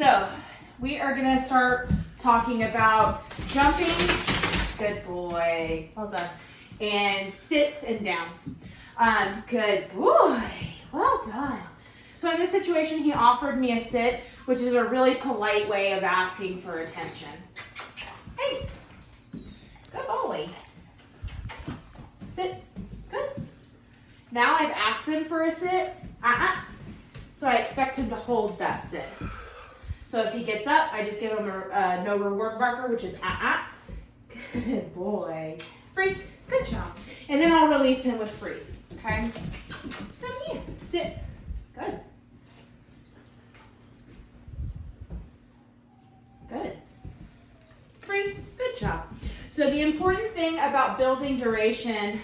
So we are gonna start talking about jumping, good boy, well done, and sits and downs. Good boy, well done. So in this situation, he offered me a sit, which is a really polite way of asking for attention. Hey, good boy. Sit, good. Now I've asked him for a sit, so I expect him to hold that sit. So if he gets up, I just give him a no reward marker, which is Good boy. Free, good job. And then I'll release him with free, okay? Come here, sit, good. Good. Free, good job. So the important thing about building duration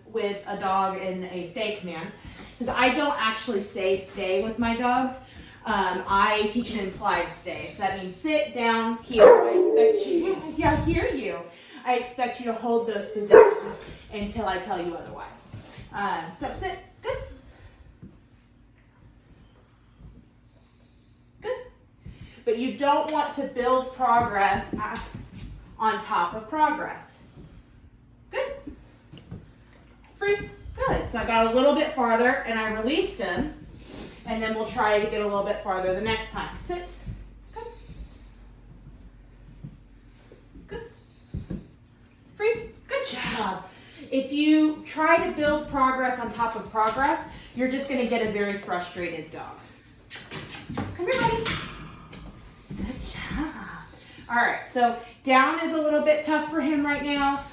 with a dog in a stay command is I don't actually say stay with my dogs. I teach an implied stay. So that means sit, down, heel. I expect you, I hear you. I expect you to hold those positions until I tell you otherwise. So sit, good. Good. But you don't want to build progress on top of progress. Good. Free. Good. So I got a little bit farther and I released him. And then we'll try to get a little bit farther the next time. Sit. Good. Good. Free. Good job. If you try to build progress on top of progress, you're just going to get a very frustrated dog. Come here, buddy. Good job. All right, so down is a little bit tough for him right now.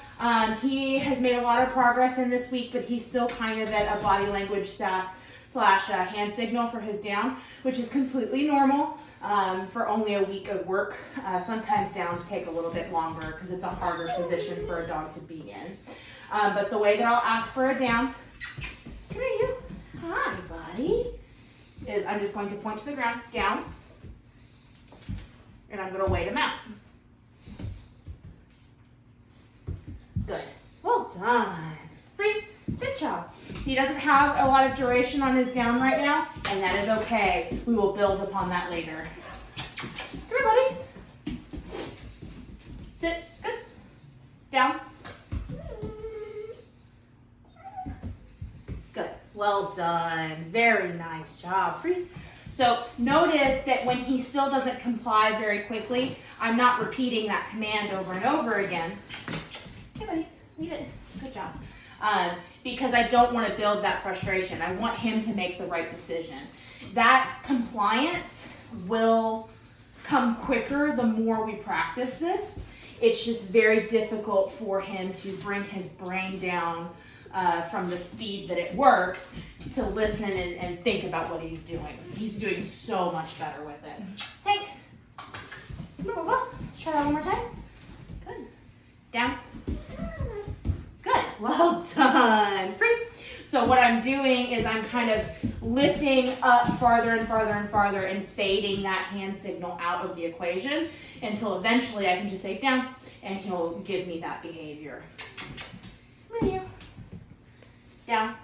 He has made a lot of progress in this week, but he's still kind of at a body language slash hand signal for his down, which is completely normal for only a week of work. Sometimes downs take a little bit longer because it's a harder position for a dog to be in. But the way that I'll ask for a down, come here you, hi buddy, is I'm just going to point to the ground, down, and I'm going to wait him out. Good. Well done. Free. Good job. He doesn't have a lot of duration on his down right now, and that is okay. We will build upon that later. Come here, buddy. Sit. Good. Down. Good. Well done. Very nice job. Free. So notice that when he still doesn't comply very quickly, I'm not repeating that command over and over again. Hey, buddy. Leave it. Good job. Because I don't want to build that frustration. I want him to make the right decision. That compliance will come quicker the more we practice this. It's just very difficult for him to bring his brain down from the speed that it works to listen and think about what he's doing. He's doing so much better with it. Hank, let's try that one more time. Good. Down. Good. Well done. Free. So what I'm doing is I'm kind of lifting up farther and farther and farther and fading that hand signal out of the equation until eventually I can just say down and he'll give me that behavior. Where are you? Down.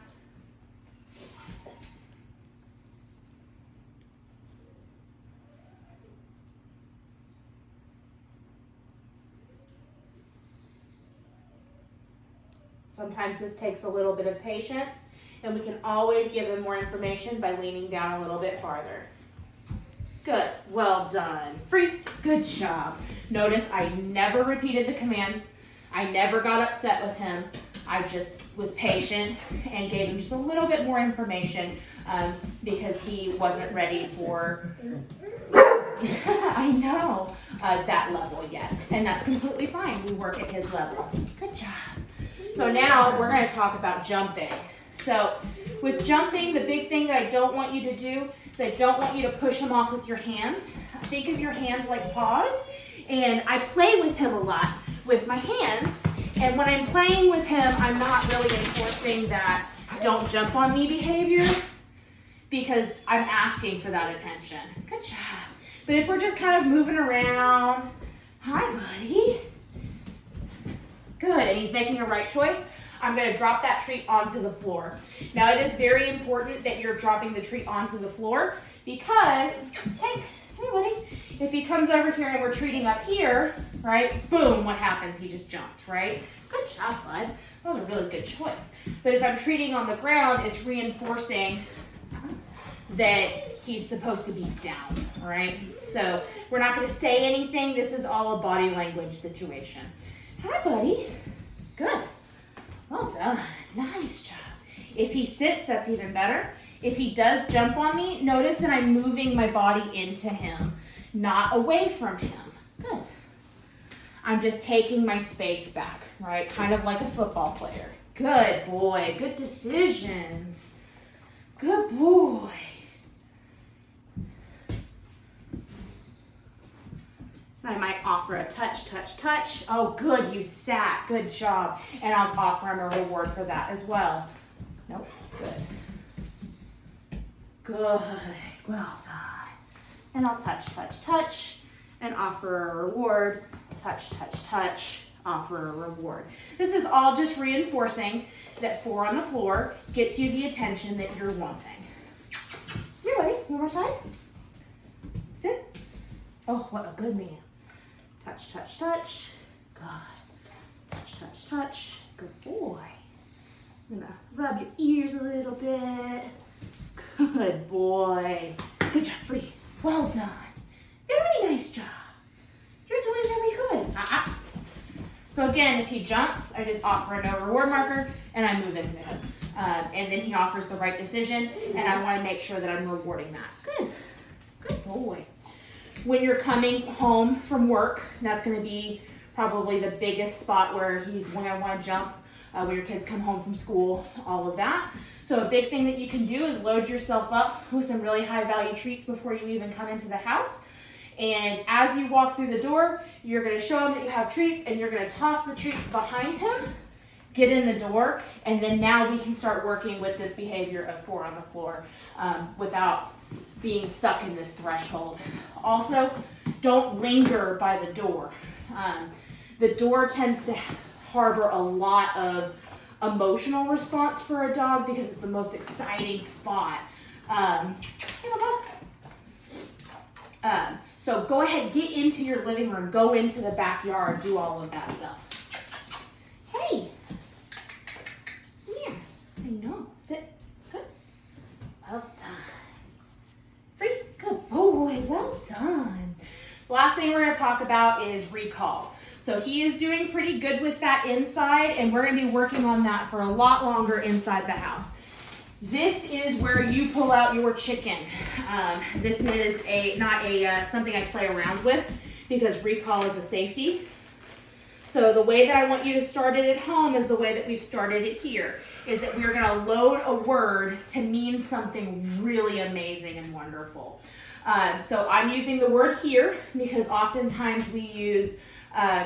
Sometimes this takes a little bit of patience, and we can always give him more information by leaning down a little bit farther. Good. Well done. Free. Good job. Notice I never repeated the command. I never got upset with him. I just was patient and gave him just a little bit more information because he wasn't ready for, I know, that level yet. And that's completely fine. We work at his level. Good job. So now we're going to talk about jumping. So with jumping, the big thing that I don't want you to do is I don't want you to push him off with your hands. Think of your hands like paws. And I play with him a lot with my hands. And when I'm playing with him, I'm not really enforcing that don't jump on me behavior because I'm asking for that attention. Good job. But if we're just kind of moving around, hi buddy. Good, and he's making a right choice. I'm going to drop that treat onto the floor. Now it is very important that you're dropping the treat onto the floor because, hey, come here buddy, If he comes over here and we're treating up here, right, boom, what happens? He just jumped, right? Good job, bud. That was a really good choice. But if I'm treating on the ground, it's reinforcing that he's supposed to be down, all right? So we're not gonna say anything. This is all a body language situation. Hi, buddy. Good. Well done. Nice job. If he sits, that's even better. If he does jump on me, notice that I'm moving my body into him, not away from him. Good. I'm just taking my space back, right? Kind of like a football player. Good boy. Good decisions. Good boy. I might offer a touch, touch, touch. Oh, good, you sat. Good job. And I'll offer him a reward for that as well. Nope, good. Good, well done. And I'll touch, touch, touch, and offer a reward. Touch, touch, touch, offer a reward. This is all just reinforcing that 4 on the floor gets you the attention that you're wanting. You ready? One more time. Sit. Oh, what a good man. Touch, touch, touch. Good. Touch, touch, touch. Good boy. I'm gonna rub your ears a little bit. Good boy. Good job, Free. Well done. Very nice job. You're doing very good. So again, if he jumps, I just offer a no reward marker and I move into him. And then he offers the right decision and I wanna make sure that I'm rewarding that. Good. Good boy. When you're coming home from work, that's going to be probably the biggest spot where he's going to want to jump, when your kids come home from school, all of that. So a big thing that you can do is load yourself up with some really high value treats before you even come into the house. And as you walk through the door, you're going to show him that you have treats and you're going to toss the treats behind him, get in the door, and then now we can start working with this behavior of 4 on the floor without being stuck in this threshold. Also, don't linger by the door. The door tends to harbor a lot of emotional response for a dog because it's the most exciting spot. So go ahead, get into your living room, go into the backyard, do all of that stuff. Hey, here, I know, sit, good, well done. Free, good boy, well done. Last thing we're gonna talk about is recall. So he is doing pretty good with that inside, and we're gonna be working on that for a lot longer inside the house. This is where you pull out your chicken. This is not something I play around with because recall is a safety. So the way that I want you to start it at home is the way that we've started it here, is that we're gonna load a word to mean something really amazing and wonderful. So I'm using the word here because oftentimes we use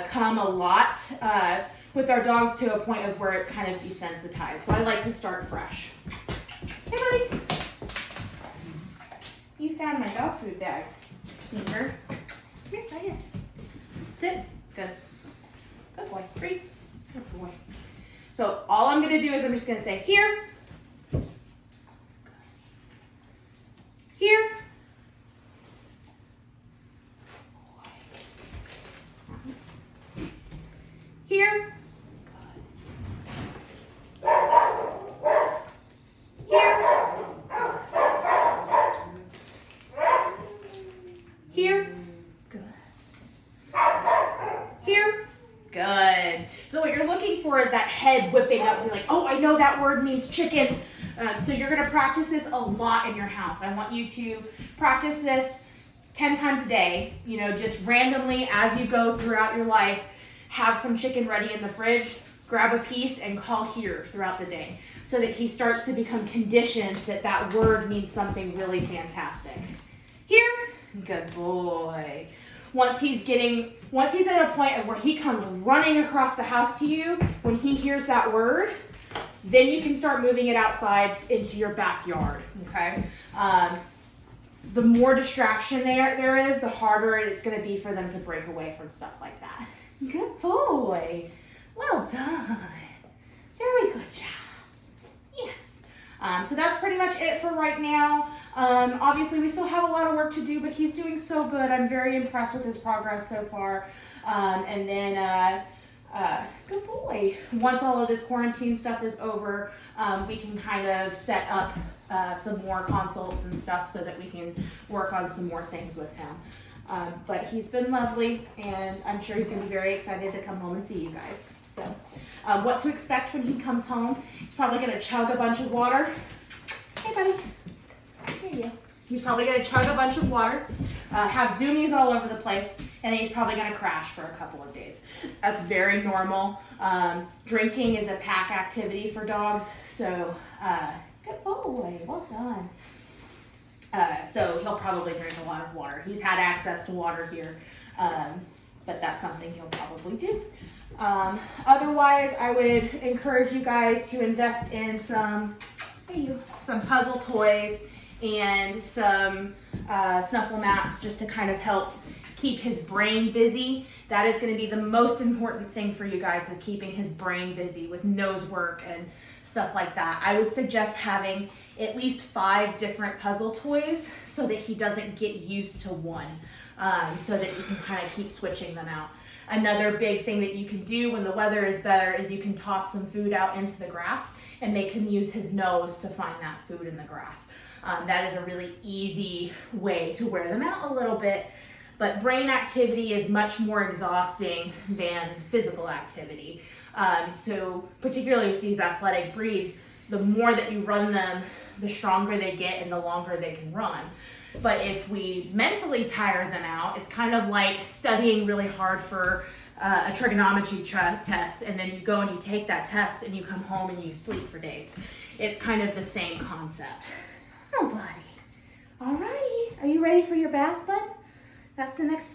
come a lot with our dogs to a point of where it's kind of desensitized. So I like to start fresh. Hey, buddy. You found my dog food bag, Stinker. Come here, right here. Sit. Good. Good boy. Free. Good boy. So all I'm going to do is I'm just going to say here. Here. Here. Here. Good. Here. Good. So what you're looking for is that head whipping up. You're like, oh, I know that word means chicken. So you're going to practice this a lot in your house. I want you to practice this 10 times a day, you know, just randomly as you go throughout your life. Have some chicken ready in the fridge, grab a piece and call here throughout the day so that he starts to become conditioned that that word means something really fantastic. Here, good boy. Once he's at a point of where he comes running across the house to you, when he hears that word, then you can start moving it outside into your backyard, okay? The more distraction there is, the harder it's gonna be for them to break away from stuff like that. Good boy. Well done. Very good job. Yes. So that's pretty much it for right now. Obviously, we still have a lot of work to do, but he's doing so good. I'm very impressed with his progress so far. And then, good boy. Once all of this quarantine stuff is over, we can kind of set up some more consults and stuff so that we can work on some more things with him. But he's been lovely, and I'm sure he's going to be very excited to come home and see you guys. So, what to expect when he comes home? He's probably going to chug a bunch of water. Hey, buddy. Here you go. He's probably going to chug a bunch of water, have zoomies all over the place, and then he's probably going to crash for a couple of days. That's very normal. Drinking is a pack activity for dogs, so good boy, well done. So he'll probably drink a lot of water. He's had access to water here, but that's something he'll probably do. Otherwise, I would encourage you guys to invest in some puzzle toys and some snuffle mats just to kind of help keep his brain busy. That is going to be the most important thing for you guys, is keeping his brain busy with nose work and stuff like that. I would suggest having at least 5 different puzzle toys so that he doesn't get used to one, so that you can kind of keep switching them out. Another big thing that you can do when the weather is better is you can toss some food out into the grass and make him use his nose to find that food in the grass. That is a really easy way to wear them out a little bit. But brain activity is much more exhausting than physical activity. So particularly with these athletic breeds, the more that you run them, the stronger they get and the longer they can run. But if we mentally tire them out, it's kind of like studying really hard for a trigonometry test, and then you go and you take that test and you come home and you sleep for days. It's kind of the same concept. Oh, buddy. All righty. Are you ready for your bath, bud? That's the next